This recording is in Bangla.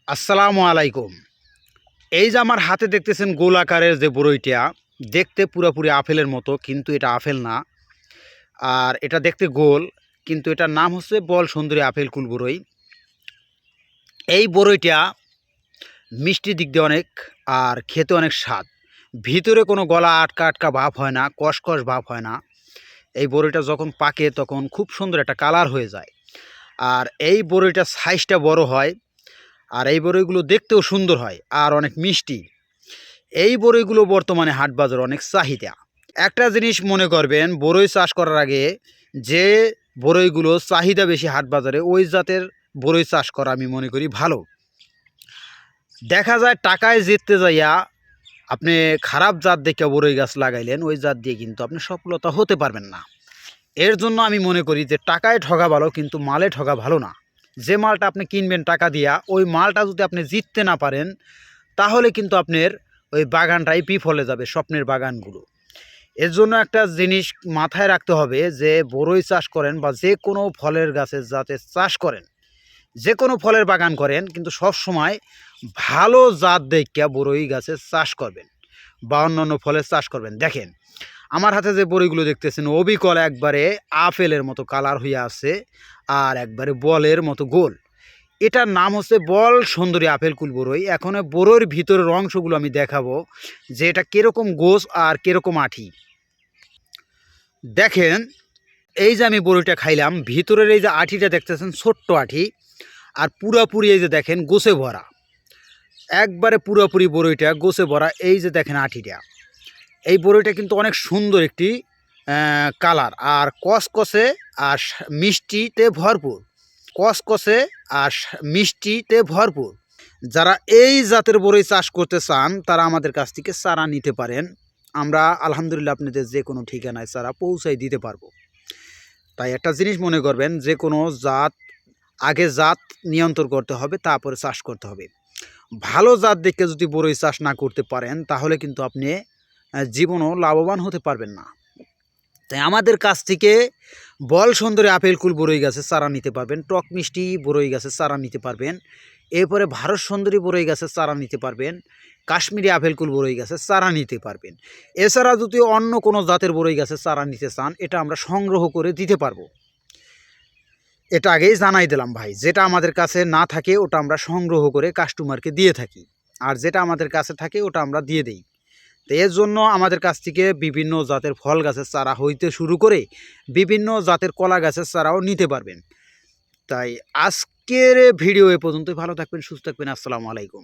আসসালামু আলাইকুম। এই যে আমার হাতে দেখতেছেন গোল আকারের যে বরইটা, দেখতে পুরাপুরি আপেলের মতো, কিন্তু এটা আপেল না। আর এটা দেখতে গোল, কিন্তু এটার নাম হচ্ছে বল সুন্দরী আপেল কুল বরই। এই বরইটা মিষ্টি দিক দিয়ে অনেক, আর খেতে অনেক স্বাদ। ভিতরে কোনো গলা আটকা আটকা ভাব হয় না, কষকষ ভাব হয় না। এই বরইটা যখন পাকে তখন খুব সুন্দর একটা কালার হয়ে যায়। আর এই বরইটার সাইজটা বড় হয়, আর এই বরইগুলো দেখতেও সুন্দর হয় আর অনেক মিষ্টি। এই বরইগুলো বর্তমানে হাট বাজারে অনেক চাহিদা। একটা জিনিস মনে করবেন, বরই চাষ করার আগে যে বরইগুলো চাহিদা বেশি হাট বাজারে, ওই জাতের বরই চাষ করা আমি মনে করি ভালো। দেখা যায় টাকায় জিততে যাইয়া আপনি খারাপ জাত দেখে বরই গাছ লাগাইলেন, ওই জাত দিয়ে কিন্তু আপনি সফলতা হতে পারবেন না। এর জন্য আমি মনে করি যে টাকায় ঠকা ভালো, কিন্তু মালে ঠকা ভালো না। যে মালটা আপনি কিনবেন টাকা দিয়া, ওই মালটা যদি আপনি জিততে না পারেন, তাহলে কিন্তু আপনার ওই বাগানটাই বিফলে যাবে, স্বপ্নের বাগানগুলো। এর জন্য একটা জিনিস মাথায় রাখতে হবে, যে বরই চাষ করেন বা যে কোনো ফলের গাছের যাতে চাষ করেন, যে কোনো ফলের বাগান করেন, কিন্তু সব সময় ভালো জাত দেখে বরই গাছের চাষ করবেন বা অন্যান্য ফলের চাষ করবেন। দেখেন আমার হাতে যে বড়িগুলো দেখতেছেন, অবিকল একবারে আপেলের মতো কালার হয়ে আছে, আর একবারে বলের মতো গোল। এটার নাম হচ্ছে বল সুন্দরী আপেল কুল বরই। এখন বরইয়ের ভিতরের অংশগুলো আমি দেখাবো যে এটা কীরকম গোছ আর কীরকম আঠি। দেখেন এই যে আমি বরইটা খাইলাম, ভিতরের এই যে আঠিটা দেখতেছেন ছোট্ট আঠি, আর পুরাপুরি এই যে দেখেন গোছে ভরা, একবারে পুরাপুরি বরইটা গোছে ভরা। এই যে দেখেন আঠিটা, এই বরইটা কিন্তু অনেক সুন্দর একটি কালার, আর কসকসে আর মিষ্টিতে ভরপুর। কসকসে আর মিষ্টিতে ভরপুর। যারা এই জাতের বরই চাষ করতে চান, তারা আমাদের কাছ থেকে চারা নিতে পারেন। আমরা আলহামদুলিল্লাহ আপনাদের যে কোনো ঠিকানায় চারা পৌঁছাই দিতে পারবো। তাই একটা জিনিস মনে করবেন, যে কোনো জাত আগে জাত নিয়ন্ত্রণ করতে হবে, তারপরে চাষ করতে হবে। ভালো জাত দেখে যদি বরই চাষ না করতে পারেন, তাহলে কিন্তু আপনি জীবনও লাভবান হতে পারবেন না। তাই আমাদের কাছ থেকে বল সুন্দরী আপেল কুল বরই গাছের চারা নিতে পারবেন, টক মিষ্টি বরই গাছের চারা নিতে পারবেন, এরপরে ভারত সুন্দরী বরই গাছের চারা নিতে পারবেন, কাশ্মীরি আপেল কুল বরই গাছের চারা নিতে পারবেন। এছাড়া যদি অন্য কোনো জাতের বরই গাছের চারা নিতে চান, এটা আমরা সংগ্রহ করে দিতে পারবো। এটা আগেই জানাই দিলাম ভাই, যেটা আমাদের কাছে না থাকে ওটা আমরা সংগ্রহ করে কাস্টমারকে দিয়ে থাকি, আর যেটা আমাদের কাছে থাকে ওটা আমরা দিয়ে দিই। তো এর জন্য আমাদের কাছ থেকে বিভিন্ন জাতের ফল গাছের চারা হইতে শুরু করে বিভিন্ন জাতের কলা গাছের চারাও নিতে পারবেন। তাই আজকের ভিডিও এ পর্যন্তই। ভালো থাকবেন, সুস্থ থাকবেন। আসসালামু আলাইকুম।